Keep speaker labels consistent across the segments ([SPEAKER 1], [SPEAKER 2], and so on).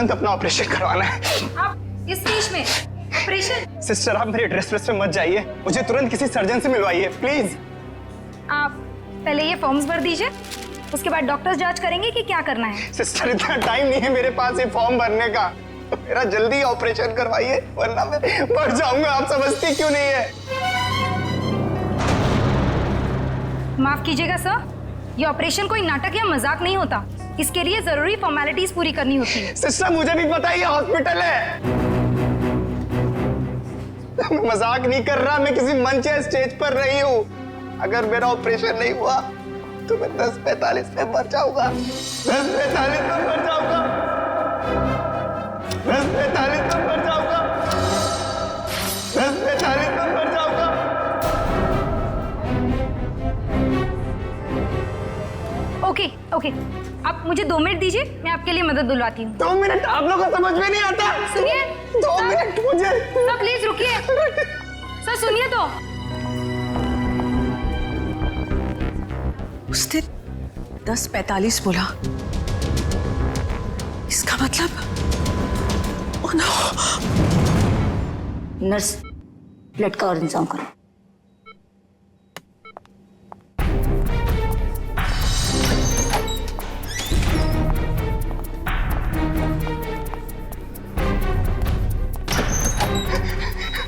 [SPEAKER 1] तुरंत अपना ऑपरेशन करवाना है।
[SPEAKER 2] आप इस बीच में ऑपरेशन?
[SPEAKER 1] सिस्टर आप मेरे एड्रेस पे मत जाइए, मुझे तुरंत किसी सर्जन से मिलवाइए प्लीज।
[SPEAKER 2] आप पहले ये फॉर्म्स भर दीजिए, उसके बाद डॉक्टर्स जांच करेंगे कि क्या करना है।
[SPEAKER 1] सिस्टर इतना टाइम नहीं है मेरे पास ये फॉर्म भरने का, मेरा जल्दी ऑपरेशन करवाइए वरना मैं मर जाऊंगा। आप समझती क्यों नहीं है?
[SPEAKER 2] माफ कीजिएगा सर, ये ऑपरेशन कोई नाटक या मजाक नहीं होता, इसके लिए जरूरी फॉर्मेलिटीज पूरी करनी होती है।
[SPEAKER 1] सिस्टर मुझे भी पता है ये हॉस्पिटल है, मैं मजाक नहीं कर रहा, मैं किसी मंच या स्टेज पर नहीं हूँ। अगर मेरा ऑपरेशन नहीं हुआ तो मैं 10:45 में मर जाऊंगा, 10:45 में मर जाऊंगा, 10:45 में मर जाऊंगा, 10:45 में मर जाऊंगा।
[SPEAKER 2] ओके ओके, आप मुझे 2 मिनट दीजिए, मैं आपके लिए मदद बुलवाती हूँ।
[SPEAKER 1] 2 मिनट आप लोगों को समझ में नहीं आता।
[SPEAKER 2] सुनिए
[SPEAKER 1] 2 मिनट मुझे।
[SPEAKER 2] सर प्लीज रुकिए, सर सुनिए तो।
[SPEAKER 3] उसने 10:45 बोला, इसका मतलब ओह नो।
[SPEAKER 4] नर्स ब्लड का और इंतजाम करो।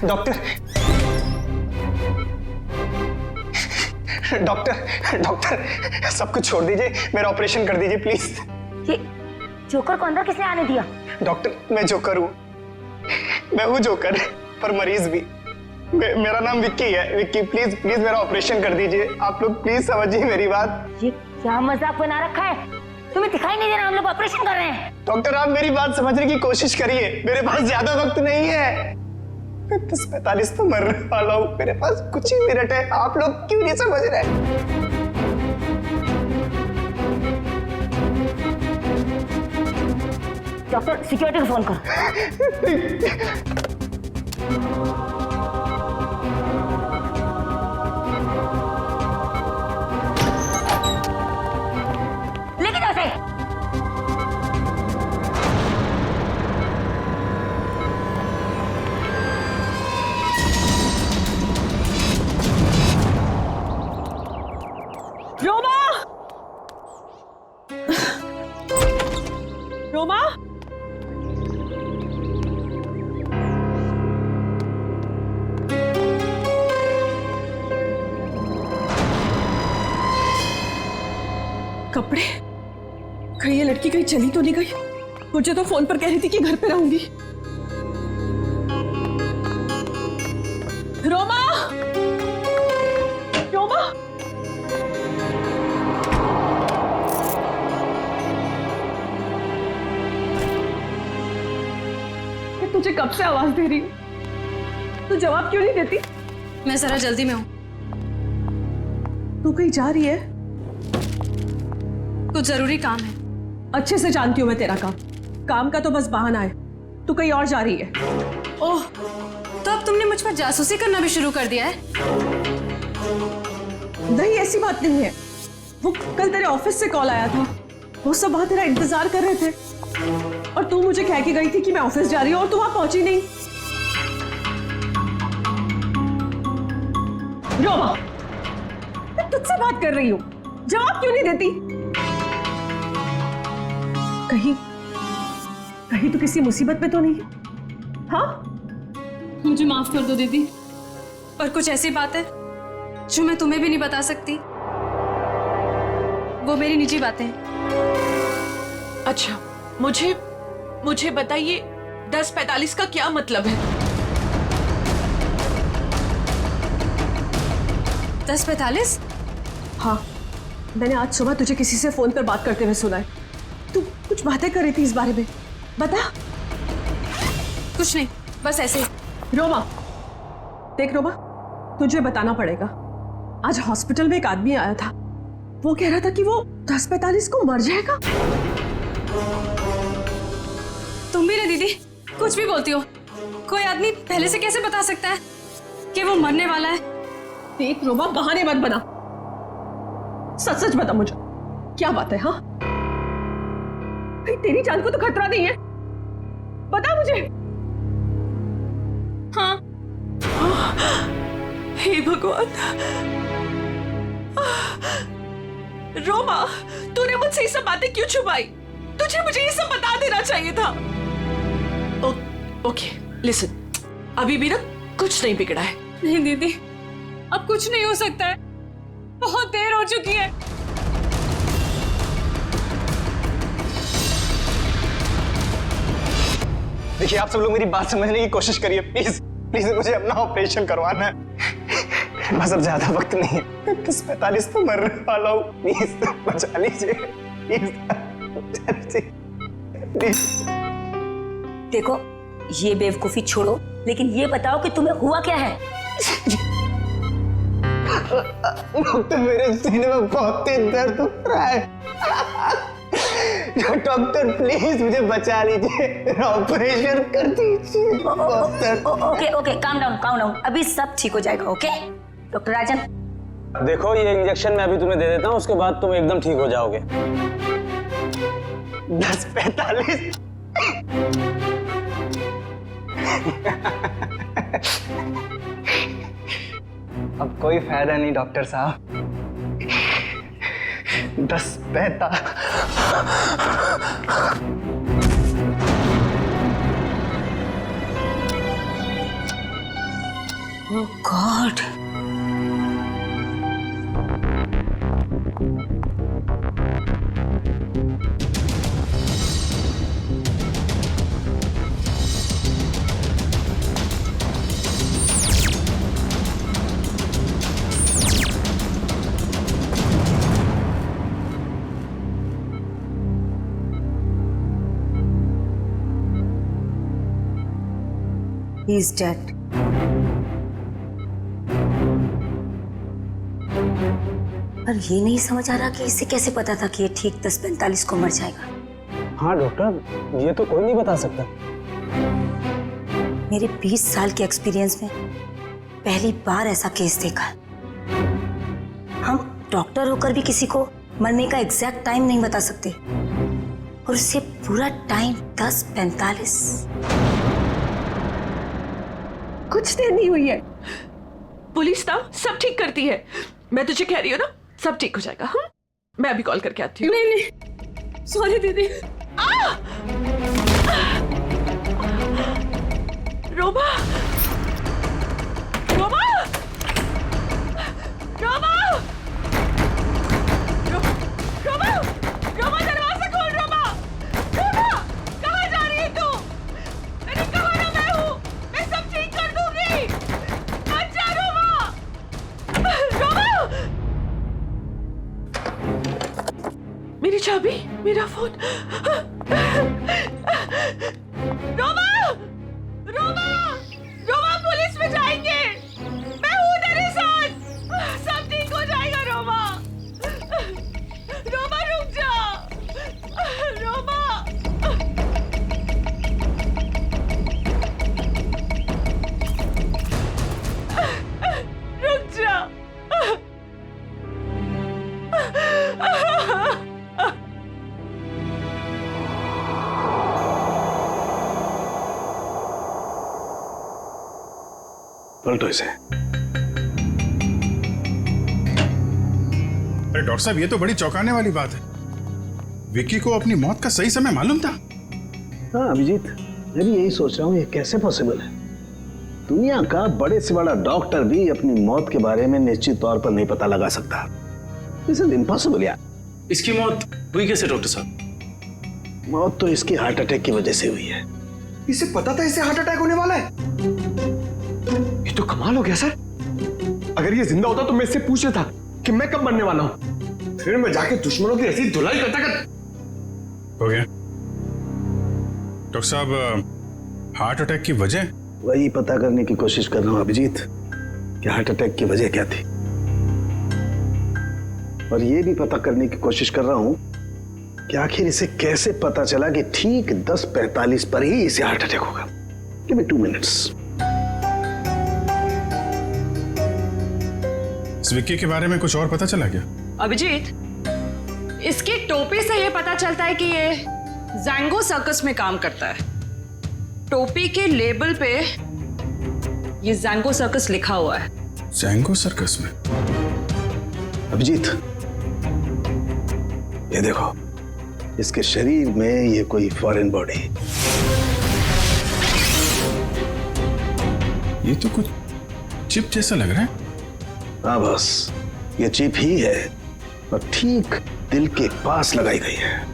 [SPEAKER 1] डॉक्टर डॉक्टर डॉक्टर सब कुछ छोड़ दीजिए, मेरा ऑपरेशन कर दीजिए प्लीज।
[SPEAKER 4] ये जोकर को अंदर किसने आने दिया?
[SPEAKER 1] डॉक्टर मैं जोकर हूँ, मैं हूँ जोकर पर मरीज भी। मेरा नाम विक्की है, विक्की प्लीज प्लीज मेरा ऑपरेशन कर दीजिए। आप लोग प्लीज समझिए मेरी बात।
[SPEAKER 4] ये क्या मजाक बना रखा है? तुम्हें दिखाई नहीं दे रहा हम लोग ऑपरेशन कर रहे हैं?
[SPEAKER 1] डॉक्टर आप मेरी बात समझने की कोशिश करिए, मेरे पास ज्यादा वक्त नहीं है, मैं 10:45 तो मरने वाला हूँ, मेरे पास कुछ ही मिनट है। आप लोग क्यों नहीं समझ रहे?
[SPEAKER 4] डॉक्टर सिक्योरिटी को फोन करो। लेके जाओ उसे।
[SPEAKER 3] रोमा, रोमा, कपड़े कहीं ये लड़की कहीं चली तो नहीं गई? मुझे तो फोन पर कह रही थी कि घर पे रहूंगी। रोमा, रोमा, मैं तुझे कब से आवाज दे रही हूँ, तू जवाब क्यों नहीं देती?
[SPEAKER 2] मैं जरा जल्दी में हूँ।
[SPEAKER 3] तू कहीं जा रही है?
[SPEAKER 2] कुछ जरूरी काम है।
[SPEAKER 3] अच्छे से जानती हूँ मैं तेरा काम, काम का तो बस बहाना है। तू कहीं और जा रही है।
[SPEAKER 2] ओह, तो अब तुमने मुझ पर जासूसी करना भी शुरू कर दिया है?
[SPEAKER 3] नहीं ऐसी बात नहीं है, वो कल तेरे ऑफिस से कॉल आया था, वो सब वहां तेरा इंतजार कर रहे थे और तू मुझे कह के गई थी कि मैं ऑफिस जा रही हूँ और तू वहां पहुंची नहीं। रोमा, मैं तुझसे बात कर रही हूँ, जवाब क्यों नहीं देती? कहीं कहीं तू किसी मुसीबत में तो नहीं? हाँ,
[SPEAKER 2] मुझे माफ कर दो दीदी, पर कुछ ऐसी बात है जो मैं तुम्हें भी नहीं बता सकती। वो मेरी निजी बातें हैं।
[SPEAKER 5] अच्छा, मुझे बताइए 10:45 का क्या मतलब है?
[SPEAKER 2] 10:45?
[SPEAKER 3] हाँ, मैंने आज सुबह तुझे किसी से फोन पर बात करते हुए सुना है। तू कुछ बातें कर रही थी इस बारे में, बता।
[SPEAKER 2] कुछ नहीं, बस ऐसे ही।
[SPEAKER 3] रोमा, देख रोमा, तुझे बताना पड़ेगा। आज हॉस्पिटल में एक आदमी आया था, वो कह रहा था कि वो 10:45 को मर जाएगा।
[SPEAKER 2] तुम भी ना दीदी, कुछ भी बोलती हो। कोई आदमी पहले से कैसे बता सकता है कि वो मरने वाला है?
[SPEAKER 3] देख रोमा, बहाने मत बना, सच सच बता मुझे, क्या बात है? हाँ भाई, तेरी जान को तो खतरा नहीं है, बता मुझे।
[SPEAKER 2] हाँ,
[SPEAKER 3] हे भगवान। रोमा, तूने मुझसे ये सब बातें क्यों छुपाई? तुझे मुझे ये सब बता देना चाहिए था। ओके, लिसन, अभी भी ना कुछ नहीं बिगड़ा है।
[SPEAKER 2] नहीं दीदी, अब कुछ नहीं हो सकता है, बहुत देर हो चुकी है।
[SPEAKER 1] देखिए, आप सब लोग मेरी बात समझने की कोशिश करिए, प्लीज प्लीज। मुझे अपना ऑपरेशन करवाना है, मेरे पास अब ज्यादा वक्त नहीं है। 10:45 तो मरने वाला हूँ, प्लीज बचा लीजिए, प्लीज।
[SPEAKER 4] देखो, ये बेवकूफी छोड़ो, लेकिन ये बताओ कि तुम्हें हुआ क्या है?
[SPEAKER 1] डॉक्टर, मेरे सीने में बहुत तेज दर्द हो रहा है। डॉक्टर प्लीज मुझे बचा लीजिए, ऑपरेशन कर दीजिए doctor.
[SPEAKER 4] Okay okay, calm down, अभी सब ठीक हो जाएगा। ओके डॉक्टर राजन,
[SPEAKER 6] देखो, ये इंजेक्शन मैं अभी तुम्हें दे देता हूँ, उसके बाद तुम एकदम ठीक हो जाओगे।
[SPEAKER 1] 10:45। अब कोई फायदा नहीं डॉक्टर साहब। 10:45।
[SPEAKER 4] ओह गॉड, he is dead. पर ये नहीं समझ आ रहा कि इसे कैसे पता था कि ये ठीक 10:45 को मर जाएगा।
[SPEAKER 6] हाँ डॉक्टर, ये तो कोई नहीं बता सकता।
[SPEAKER 4] मेरे 20 साल के एक्सपीरियंस में पहली बार ऐसा केस देखा। हम डॉक्टर होकर भी किसी को मरने का एग्जैक्ट टाइम नहीं बता सकते, और उससे पूरा टाइम 10:45।
[SPEAKER 3] कुछ देर नहीं हुई है। पुलिस ना सब ठीक करती है, मैं तुझे कह रही हूँ ना, सब ठीक हो जाएगा। हाँ, मैं अभी कॉल करके आती हूँ।
[SPEAKER 2] नहीं, सॉरी दीदी।
[SPEAKER 3] रोमा, रोमा, रोमा, रोमा, रोमा, दरवाजा खोल। रोमा, रोमा, कहाँ जा रही है तू? मैंने कहा ना मैं हूँ, मैं सब ठीक कर दूंगी। अच्छा रोमा, रोमा, मेरी चाबी, मेरा फोन। रोमा, रोमा, रोमा, पुलिस में जाएंगे, मैं हूँ तेरे साथ, सब ठीक हो जाएगा। रोमा, रोमा रुक जा, रोमा। रुक जा।
[SPEAKER 7] पलटो इसे।
[SPEAKER 8] अरे डॉक्टर साहब, ये तो बड़ी चौंकाने वाली बात है। विक्की को अपनी मौत का सही समय मालूम था?
[SPEAKER 7] हाँ अभिजीत, मैं भी यही सोच रहा हूँ, ये कैसे पॉसिबल है? दुनिया का बड़े से बड़ा डॉक्टर भी अपनी मौत के बारे में निश्चित तौर पर नहीं पता लगा सकता। दिस इज इम्पॉसिबल यार।
[SPEAKER 9] इसकी मौत हुई कैसे डॉक्टर साहब?
[SPEAKER 7] मौत तो इसकी हार्ट अटैक की वजह से हुई है।
[SPEAKER 1] इसे पता था इसे हार्ट अटैक होने वाला है? ये तो कमाल हो गया सर। अगर ये जिंदा होता तो मैं इससे पूछ लेता कि मैं कब मरने वाला हूं, फिर मैं जाके दुश्मनों की ऐसी धुलाई करता
[SPEAKER 8] हो गया। डॉक्टर साहब, हार्ट अटैक की वजह?
[SPEAKER 7] वही पता करने की कोशिश कर रहा हूँ अभिजीत कि हार्ट अटैक की वजह क्या थी, और ये भी पता करने की कोशिश कर रहा हूँ कि आखिर इसे कैसे पता चला कि ठीक 10:45 पर ही इसे हार्ट अटैक होगा। Give me 2 minutes.
[SPEAKER 8] इस विक्की के बारे में कुछ और पता चला क्या?
[SPEAKER 3] अभिजीत, इसके टोपी से ये पता चलता है कि ये जैंगो सर्कस में काम करता है।
[SPEAKER 5] टोपी के लेबल पे ये जैंगो सर्कस लिखा हुआ है।
[SPEAKER 8] जैंगो सर्कस में?
[SPEAKER 7] अभिजीत, ये देखो, इसके शरीर में ये कोई फॉरेन बॉडी।
[SPEAKER 8] ये तो कुछ चिप जैसा लग रहा है।
[SPEAKER 7] हाँ बस, ये चिप ही है और ठीक दिल के पास लगाई गई है।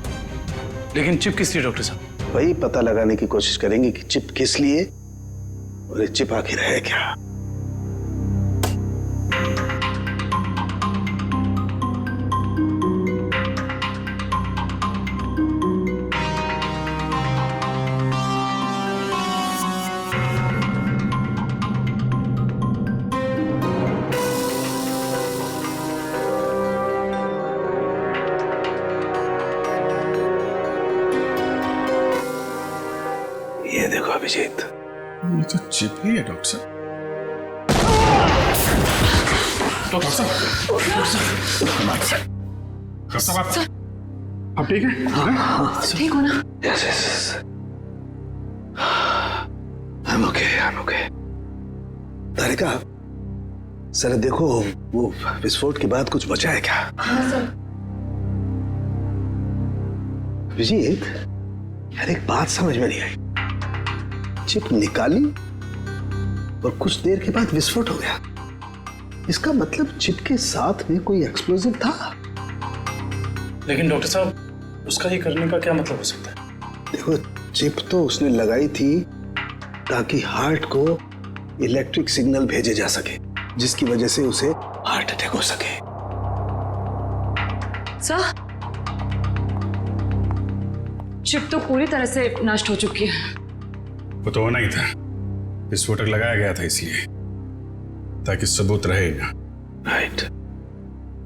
[SPEAKER 9] लेकिन चिप किस लिए डॉक्टर साहब?
[SPEAKER 7] वही पता लगाने की कोशिश करेंगे कि चिप किस लिए और ये चिप आखिर है क्या। ये देखो अभिजीत,
[SPEAKER 8] ये तो चिप ही है डॉक्टर साहब। डॉक्टर साहब, डॉक्टर साहब, आप ठीक है?
[SPEAKER 5] ठीक हो ना?
[SPEAKER 7] Yes yes, I'm okay. Tarika, sir देखो, वो विस्फोट के बाद कुछ बचा है क्या?
[SPEAKER 5] हाँ सर।
[SPEAKER 7] अभिजीत, यार एक बात समझ में नहीं आई। चिप निकाली और कुछ देर के बाद विस्फोट हो गया। इसका मतलब चिप के साथ में कोई एक्सप्लोजिव था।
[SPEAKER 9] लेकिन डॉक्टर साहब, उसका ये करने का क्या मतलब हो सकता है?
[SPEAKER 7] देखो, चिप तो उसने लगाई थी ताकि हार्ट को इलेक्ट्रिक सिग्नल भेजे जा सके, जिसकी वजह से उसे हार्ट अटैक हो सके।
[SPEAKER 5] सर, चिप तो पूरी तरह से नष्ट हो चुकी है।
[SPEAKER 8] वो तो होना ही था। विस्फोटक लगाया गया था इसलिए, ताकि सबूत रहेगा।
[SPEAKER 7] राइट।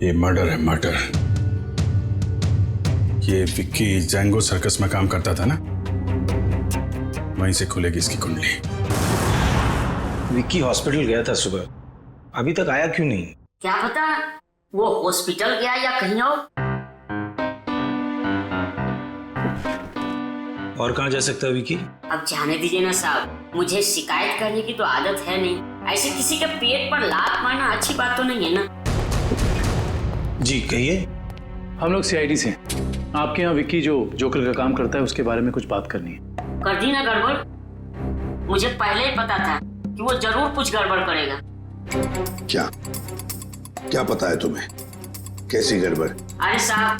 [SPEAKER 8] ये मर्डर है, मर्डर। ये विक्की जैंगो सर्कस में काम करता था ना, वहीं से खुलेगी इसकी कुंडली।
[SPEAKER 6] विक्की हॉस्पिटल गया था सुबह, अभी तक आया क्यों नहीं?
[SPEAKER 10] क्या पता वो हॉस्पिटल गया या कहीं
[SPEAKER 6] और कहाँ जा सकता है विक्की?
[SPEAKER 10] अब जाने दीजिए ना साहब, मुझे शिकायत करने की तो आदत है नहीं। ऐसे किसी के पेट पर लात मारना अच्छी बात तो नहीं है ना।
[SPEAKER 6] जी कहिए।
[SPEAKER 9] हम लोग सीआईडी से आपके यहाँ विक्की जो जोकर का काम करता है उसके बारे में कुछ बात करनी है।
[SPEAKER 10] कर दी ना गड़बड़? मुझे पहले ही पता था कि वो जरूर कुछ गड़बड़ करेगा।
[SPEAKER 7] क्या पता है तुम्हें? कैसी गड़बड़?
[SPEAKER 10] अरे साहब,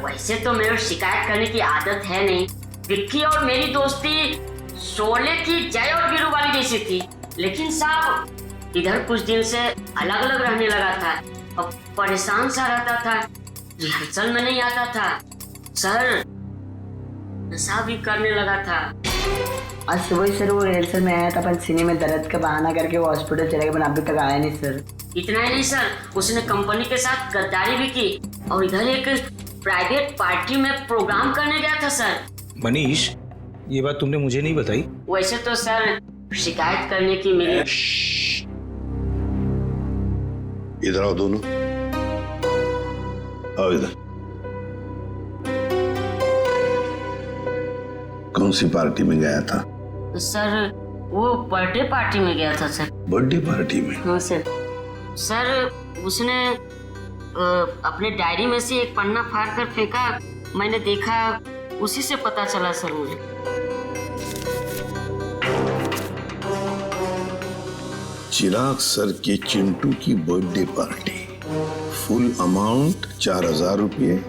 [SPEAKER 10] वैसे तो मेरे शिकायत करने की आदत है नहीं। विक्की और मेरी दोस्ती शोले की जय और वीरू वाली जैसी थी, लेकिन साहब इधर कुछ दिन से अलग अलग रहने लगा था और परेशान सा रहता था, रिहर्सल में नहीं आता था, सर नशा भी करने लगा था।
[SPEAKER 11] आज सुबह सर वो रिहर्सल में आया था, पर सीने में दर्द का बहाना करके वो हॉस्पिटल चले गए, पर अभी तक आया नहीं सर।
[SPEAKER 10] इतना ही नहीं सर, उसने कंपनी के साथ गद्दारी भी की और इधर एक प्राइवेट पार्टी में प्रोग्राम करने गया था सर।
[SPEAKER 6] मनीष, ये बात तुमने मुझे नहीं बताई।
[SPEAKER 10] वैसे तो सर शिकायत करने की मेरी।
[SPEAKER 7] इधर आओ दोनों, आओ इधर। कौन सी पार्टी में गया था?
[SPEAKER 10] सर वो बर्थडे पार्टी में गया था सर।
[SPEAKER 7] बर्थडे पार्टी में?
[SPEAKER 10] हाँ सर। सर उसने अपने डायरी में से एक पन्ना फाड़ कर फेंका, मैंने देखा, उसी से पता चला सर मुझे।
[SPEAKER 7] चिराग सर की चिंटू की बर्थडे पार्टी, फुल अमाउंट 4000 रुपये,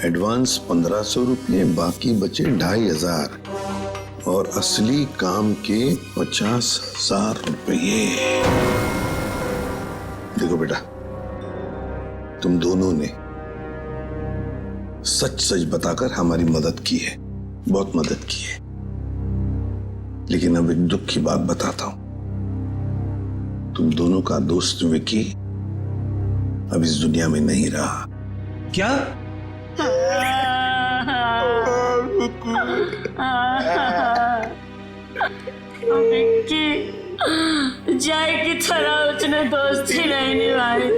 [SPEAKER 7] एडवांस 1500 रुपये, बाकी बचे 2500 और असली काम के 50,000 रुपये। देखो बेटा, तुम दोनों ने सच सच बताकर हमारी मदद की है, बहुत मदद की है। लेकिन अब एक दुख की बात बताता हूं, तुम दोनों का दोस्त विकी अब इस दुनिया में नहीं रहा।
[SPEAKER 6] क्या?
[SPEAKER 10] विक्की जय की तरह उसने दोस्ती नहीं निभाई।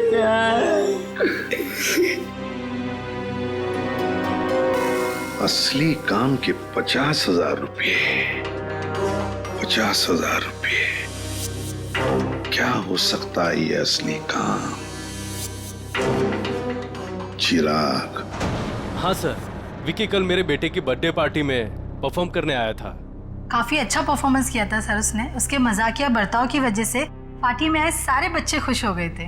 [SPEAKER 7] असली काम के 50,000 रुपये 50,000 रुपये। क्या हो सकता है ये असली काम? चिराग।
[SPEAKER 12] हाँ सर, विकी कल मेरे बेटे की बर्थडे पार्टी में परफॉर्म करने आया था।
[SPEAKER 2] काफी अच्छा परफॉर्मेंस किया था सर उसने। उसके मजाकिया बर्ताव की वजह से पार्टी में आए सारे बच्चे खुश हो गए थे।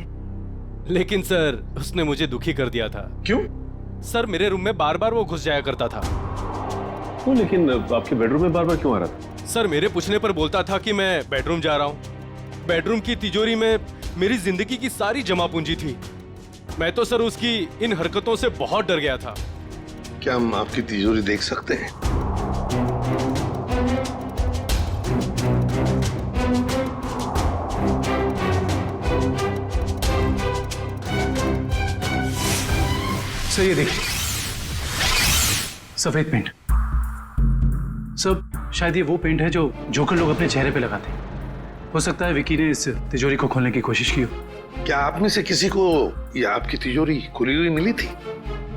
[SPEAKER 12] लेकिन सर उसने मुझे दुखी कर दिया था।
[SPEAKER 7] क्यों?
[SPEAKER 12] सर मेरे रूम में बार बार वो घुस जाया करता था।
[SPEAKER 7] वो लेकिन आपके बेडरूम में बार बार क्यों आ रहा था?
[SPEAKER 12] सर मेरे पूछने पर बोलता था कि मैं बेडरूम जा रहा हूँ। बेडरूम की तिजोरी में मेरी जिंदगी की सारी जमा पूंजी थी। मैं तो सर उसकी इन हरकतों से बहुत डर गया था।
[SPEAKER 7] क्या हम आपकी तिजोरी देख सकते हैं?
[SPEAKER 9] सर ये देखिए, सफेद पेंट। सर शायद ये वो पेंट है जो जोकर लोग अपने चेहरे पे लगाते हैं। हो सकता है विकी ने इस तिजोरी को खोलने की कोशिश की हो।
[SPEAKER 7] क्या आप में से किसी को ये आपकी तिजोरी खुली हुई मिली थी?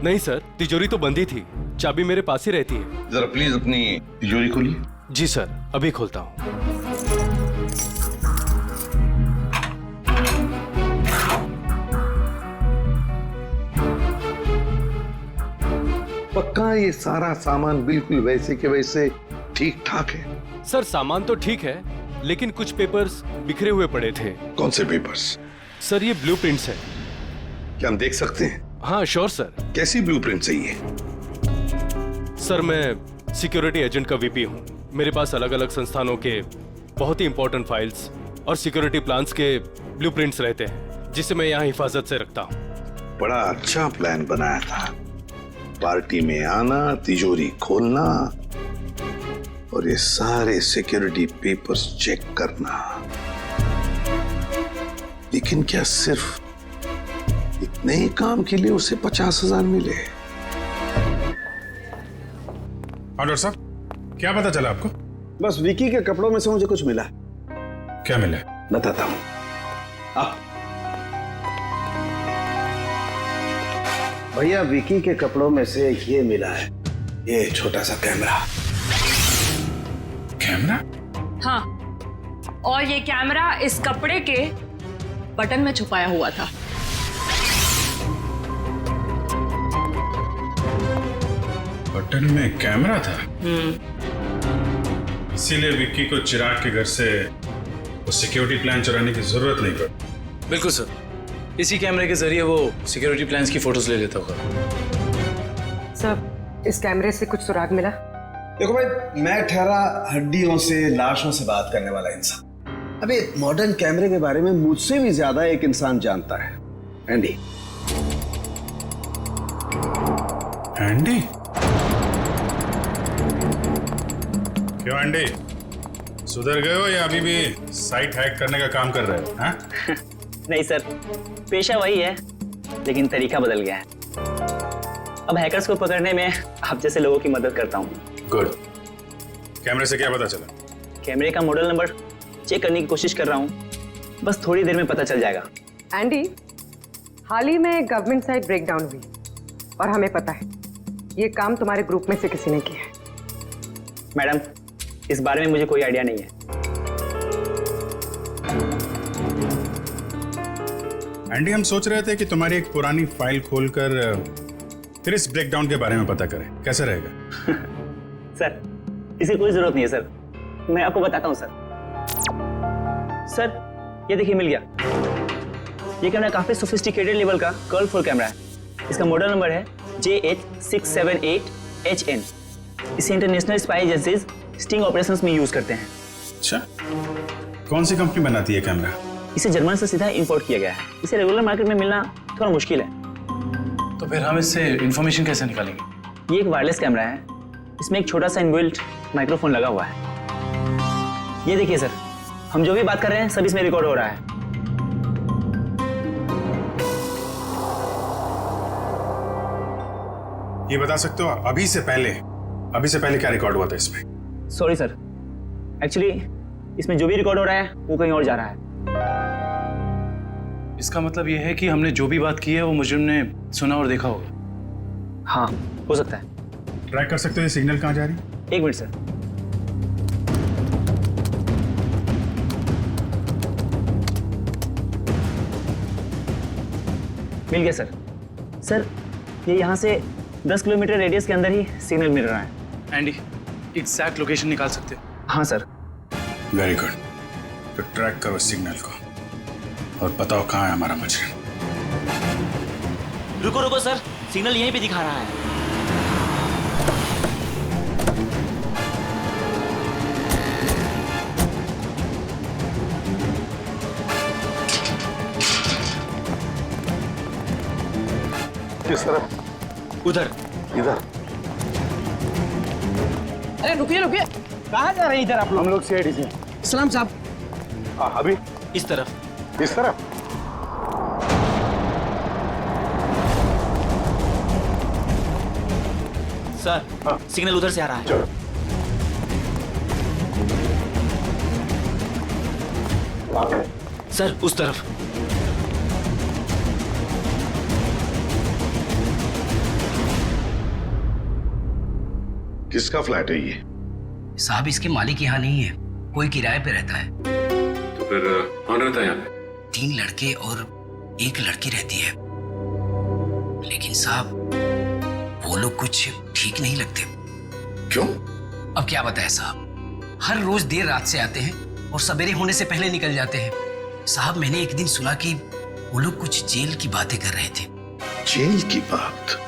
[SPEAKER 12] नहीं सर, तिजोरी तो बंद ही थी। चाबी मेरे पास ही रहती है।
[SPEAKER 7] जरा प्लीज अपनी तिजोरी खोलिए।
[SPEAKER 12] जी सर, अभी खोलता हूँ।
[SPEAKER 7] पक्का ये सारा सामान बिल्कुल वैसे के वैसे ठीक ठाक है?
[SPEAKER 12] सर सामान तो ठीक है, लेकिन कुछ पेपर्स बिखरे हुए पड़े थे।
[SPEAKER 7] कौन से पेपर्स?
[SPEAKER 12] सर ये ब्लूप्रिंट्स है।
[SPEAKER 7] क्या हम देख सकते हैं?
[SPEAKER 12] हाँ श्योर सर।
[SPEAKER 7] कैसी ब्लूप्रिंट्स है ये?
[SPEAKER 12] सर मैं सिक्योरिटी एजेंट का वीपी हूँ। मेरे पास अलग अलग संस्थानों के बहुत ही इंपॉर्टेंट फाइल्स और सिक्योरिटी प्लान्स के ब्लूप्रिंट्स रहते हैं, जिसे मैं यहाँ हिफाजत से रखता हूँ।
[SPEAKER 7] बड़ा अच्छा प्लान बनाया था। पार्टी में आना, तिजोरी खोलना और ये सारे सिक्योरिटी पेपर्स चेक करना। लेकिन क्या सिर्फ इतने ही काम के लिए उसे 50,000 मिले?
[SPEAKER 8] हाँ डॉक्टर साहब, क्या पता चला आपको?
[SPEAKER 7] बस विकी के कपड़ों में से मुझे कुछ मिला।
[SPEAKER 8] क्या मिला?
[SPEAKER 7] बताता हूं। भैया, विकी के कपड़ों में से ये मिला है, ये छोटा सा कैमरा।
[SPEAKER 8] कैमरा?
[SPEAKER 5] हाँ, और ये कैमरा इस कपड़े के बटन में छुपाया हुआ था।
[SPEAKER 8] बटन में कैमरा था? इसीलिए विक्की को चिराग के घर से वो सिक्योरिटी प्लान चुराने की जरूरत नहीं पड़ी।
[SPEAKER 9] बिल्कुल सर, इसी कैमरे के जरिए वो सिक्योरिटी प्लान्स की फोटोज ले लेता होगा।
[SPEAKER 11] सर, इस कैमरे से कुछ सुराग मिला?
[SPEAKER 7] देखो भाई, मैं ठहरा हड्डियों से, लाशों से बात करने वाला इंसान। अबे मॉडर्न कैमरे के बारे में मुझसे भी ज्यादा एक इंसान जानता है, एंडी।
[SPEAKER 8] एंडी? क्यों एंडी, सुधर गए हो या अभी भी साइट हैक करने का काम कर रहे हो? हाँ?
[SPEAKER 6] नहीं सर, पेशा वही है, लेकिन तरीका बदल गया है। अब हैकर्स को पकड़ने में आप जैसे लोगों की मदद करता हूँ।
[SPEAKER 8] गुड। कैमरे से क्या पता चला?
[SPEAKER 6] कैमरे का मॉडल नंबर चेक करने की कोशिश कर रहा हूँ, बस थोड़ी देर में पता चल जाएगा।
[SPEAKER 11] एंडी, हाल ही में गवर्नमेंट साइट ब्रेकडाउन हुई और हमें पता है ये काम तुम्हारे ग्रुप में से किसी ने किया है।
[SPEAKER 6] मैडम, इस बारे में मुझे कोई आइडिया नहीं है।
[SPEAKER 8] एंडी, हम सोच रहे थे कि तुम्हारी एक पुरानी फाइल खोलकर फिर इस ब्रेकडाउन के बारे में पता करें, कैसा रहेगा?
[SPEAKER 6] सर, इसकी कोई जरूरत नहीं है सर, मैं आपको बताता हूँ सर। सर, ये देखिए मिल गया। ये कैमरा काफी सोफिस्टिकेटेड लेवल का कर्वफुल कैमरा है। इसका मॉडल नंबर है JH678HN। इसे international spy agencies sting operations में यूज करते हैं।
[SPEAKER 8] अच्छा, कौन सी कंपनी बनाती है कैमरा?
[SPEAKER 6] इसे जर्मन से सीधा इंपोर्ट किया गया है। इसे रेगुलर मार्केट में मिलना थोड़ा मुश्किल है।
[SPEAKER 9] तो फिर हम इससे इंफॉर्मेशन कैसे निकालेंगे?
[SPEAKER 6] ये एक वायरलेस कैमरा है, इसमें एक छोटा सा इनबिल्ट माइक्रोफोन लगा हुआ है। ये देखिए सर, हम जो भी बात कर रहे हैं सब इसमें रिकॉर्ड हो रहा है।
[SPEAKER 8] ये बता सकते हो अभी से पहले क्या रिकॉर्ड हुआ था इसमें?
[SPEAKER 6] सॉरी सर, एक्चुअली इसमें जो भी रिकॉर्ड हो रहा है वो कहीं और जा रहा है।
[SPEAKER 9] इसका मतलब ये है कि हमने जो भी बात की है वो मुजरिम ने सुना और देखा होगा।
[SPEAKER 6] हाँ, हो सकता है।
[SPEAKER 8] ट्रैक कर सकते हो ये सिग्नल कहाँ जा रही है?
[SPEAKER 6] एक मिनट सर। मिल गया सर। सर ये यहाँ से 10 किलोमीटर रेडियस के अंदर ही सिग्नल मिल रहा है।
[SPEAKER 9] एंडी, एग्जैक्ट लोकेशन निकाल सकते हो?
[SPEAKER 6] हाँ सर।
[SPEAKER 8] Very good. तो ट्रैक करो सिग्नल को और बताओ कहाँ है हमारा मजहर।
[SPEAKER 6] रुको रुको सर, सिग्नल यहीं पे दिखा रहा है।
[SPEAKER 7] किस तरफ?
[SPEAKER 6] उधर।
[SPEAKER 7] इधर?
[SPEAKER 13] अरे रुकिए रुकिए, कहाँ जा रहे हैं इधर आप लोग?
[SPEAKER 7] हम लोग सीआईडी से।
[SPEAKER 13] सलाम साहब।
[SPEAKER 7] अभी
[SPEAKER 6] इस तरफ।
[SPEAKER 7] इस तरफ?
[SPEAKER 6] सर सिग्नल उधर से आ रहा है।
[SPEAKER 7] चलो।
[SPEAKER 6] सर उस तरफ।
[SPEAKER 7] किसका फ्लैट है ये?
[SPEAKER 13] साहब इसके मालिक यहाँ नहीं है, कोई किराए पे रहता है।
[SPEAKER 12] तो फिर कौन रहता है यहाँ पे?
[SPEAKER 13] 3 लड़के और 1 लड़की रहती है। लेकिन साहब वो लोग कुछ ठीक नहीं लगते।
[SPEAKER 7] क्यों?
[SPEAKER 13] अब क्या बताएं साहब, हर रोज देर रात से आते हैं और सवेरे होने से पहले निकल जाते हैं। साहब मैंने एक दिन सुना कि वो लोग कुछ जेल की बातें कर रहे थे।
[SPEAKER 7] जेल की बात?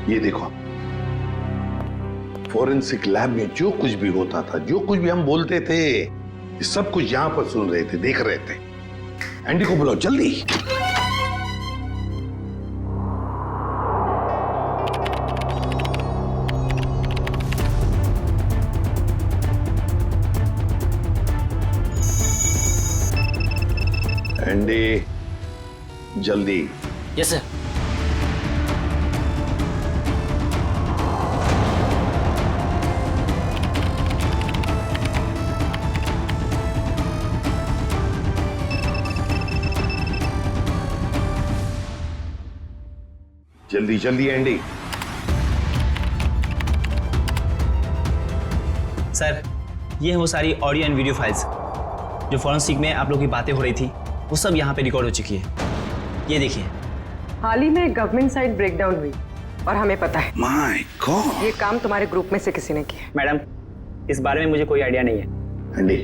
[SPEAKER 7] ये देखो, फोरेंसिक लैब में जो कुछ भी होता था, जो कुछ भी हम बोलते थे, ये सब कुछ यहां पर सुन रहे थे, देख रहे थे। एंडी को बुलाओ जल्दी। एंडी जल्दी।
[SPEAKER 6] Yes sir.
[SPEAKER 7] जल्दी जल्दी एंडी।
[SPEAKER 6] सर ये है वो सारी ऑडियो एंड वीडियो फाइल्स जो फॉरेंसिक में आप लोग की बातें हो रही थी, वो सब यहाँ पे रिकॉर्ड हो चुकी है। ये देखिए।
[SPEAKER 11] हाल ही में गवर्नमेंट साइड ब्रेकडाउन हुई और हमें पता है।
[SPEAKER 7] My God.
[SPEAKER 11] ये काम तुम्हारे ग्रुप में से किसी ने किया।
[SPEAKER 6] मैडम इस बारे में मुझे कोई आइडिया नहीं है।
[SPEAKER 7] एंडी,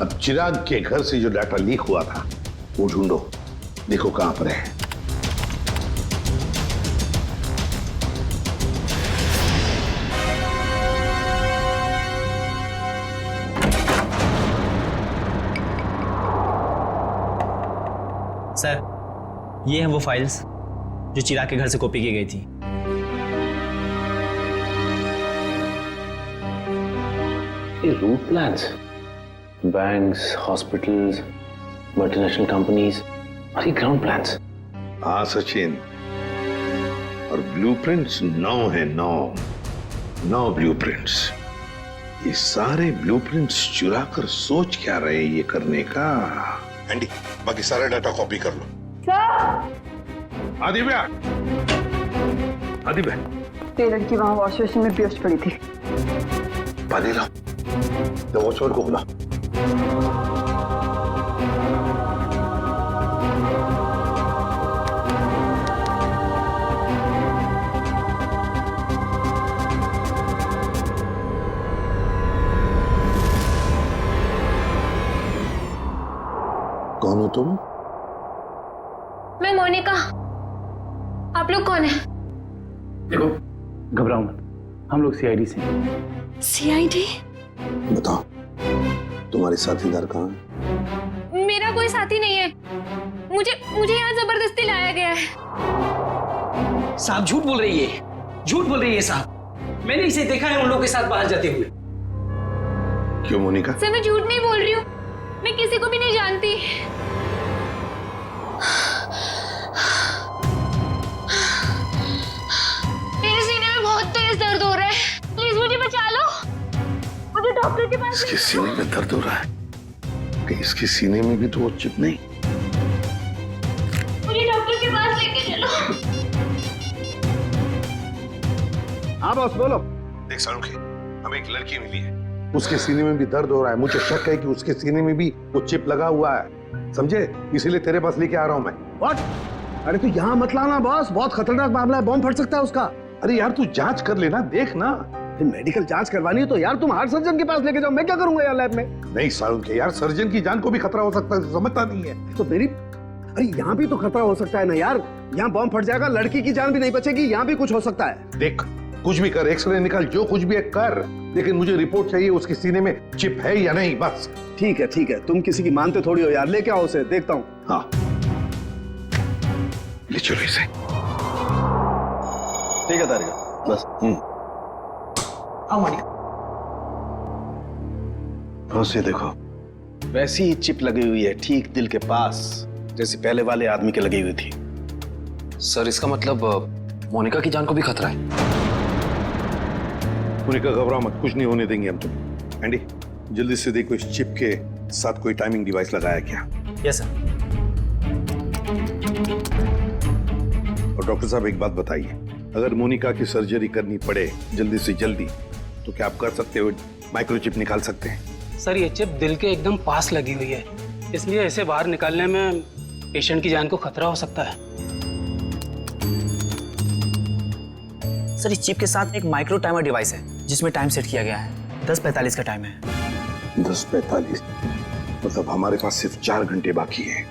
[SPEAKER 7] अब चिराग के घर से जो डाटा लीक हुआ था वो ढूंढो, देखो कहां पर है।
[SPEAKER 6] सर ये हैं वो फाइल्स जो चिराग के घर से कॉपी की गई थी।
[SPEAKER 12] ये route plans, banks, hospitals, multinational companies और ये ग्राउंड प्लान्स।
[SPEAKER 7] हाँ सचिन, और ब्लूप्रिंट्स 9 है, 9 ब्लूप्रिंट्स। ये सारे ब्लूप्रिंट्स चुरा कर सोच क्या रहे ये करने का? एंडी बाकी सारा डाटा कॉपी कर लो। आदिव्या, आदिव्या,
[SPEAKER 3] ये लड़की वहां वॉश बेसिन में बेहोश पड़ी थी।
[SPEAKER 7] पानी लाओ, तो वॉचमैन को बुलाओ। कौन हो तुम?
[SPEAKER 14] मैं मोनिका। आप लोग कौन है?
[SPEAKER 9] देखो घबराओ मत, हम लोग सीआईडी से हैं।
[SPEAKER 14] सीआईडी?
[SPEAKER 7] बताओ तुम्हारे साथीदार कहाँ हैं?
[SPEAKER 14] मेरा कोई साथी नहीं है, मुझे यहाँ जबरदस्ती लाया गया है।
[SPEAKER 13] साहब झूठ बोल रही है, झूठ बोल रही है साहब। मैंने इसे देखा है उन लोगों के साथ बाहर जाते हुए।
[SPEAKER 7] क्यों मोनिका?
[SPEAKER 14] सर मैं झूठ नहीं बोल रही हूँ, मैं किसी को भी नहीं जानती। डॉक्टर के पास
[SPEAKER 7] इसके सीने में दर्द हो रहा है। कि इसके सीने में भी तो वो चिप नहीं।
[SPEAKER 14] मुझे डॉक्टर के पास लेके चलो।
[SPEAKER 7] हाँ बॉस बोलो। देख सारुखी, हमें एक लड़की मिली है, उसके सीने में भी दर्द हो रहा है। मुझे शक है कि उसके सीने में भी वो चिप लगा हुआ है, समझे? इसीलिए तेरे पास लेके आ रहा हूं मैं। व्हाट? अरे तू यहाँ मत लाना बॉस, बहुत खतरनाक मामला है, बॉम्ब फट सकता है उसका। अरे यार तू जांच कर लेना, देख ना। मेडिकल जांच करवानी है तो यार तुम हार्ट सर्जन के पास लेके जाओ, मैं क्या करूंगा यार लैब में? नहीं सारुखी यार, सर्जन की जान को भी खतरा हो सकता है, समझता नहीं है तो मेरी। अरे यहाँ भी तो खतरा हो सकता है ना यार, यहाँ बॉम्ब फट जाएगा, लड़की की जान भी नहीं बचेगी, यहाँ भी कुछ हो सकता है। देख कुछ भी कर, एक्सरे निकाल, जो कुछ भी है कर, लेकिन मुझे रिपोर्ट चाहिए उसके सीने में चिप है या नहीं, बस। ठीक है, तुम किसी की मानते थोड़ी हो यार, लेके आओ उसे, देखता हूँ। हाँ ले चलो इसे। ठीक है तारिका, बस। बस ये देखो, वैसी ही चिप लगी हुई है ठीक दिल के पास, जैसे पहले वाले आदमी के लगी हुई थी।
[SPEAKER 15] सर इसका मतलब मोनिका की जान को भी खतरा है।
[SPEAKER 7] मोनिका घबराओ मत, कुछ नहीं होने देंगे हम तुम। एंडी जल्दी से देखो इस चिप के साथ कोई टाइमिंग डिवाइस लगाया क्या?
[SPEAKER 6] Yes sir.
[SPEAKER 7] और डॉक्टर साहब एक बात बताइए, अगर मोनिका की सर्जरी करनी पड़े जल्दी से जल्दी तो क्या आप कर सकते हो? माइक्रोचिप निकाल सकते हैं?
[SPEAKER 16] सर ये चिप दिल के एकदम पास लगी हुई है, इसलिए इसे बाहर निकालने में पेशेंट की जान को खतरा हो सकता है।
[SPEAKER 6] सर इस चिप के साथ एक माइक्रो टाइमर डिवाइस है जिसमें टाइम सेट किया गया है। 10:45 का टाइम है।
[SPEAKER 7] 10:45 मतलब हमारे पास सिर्फ 4 घंटे बाकी है।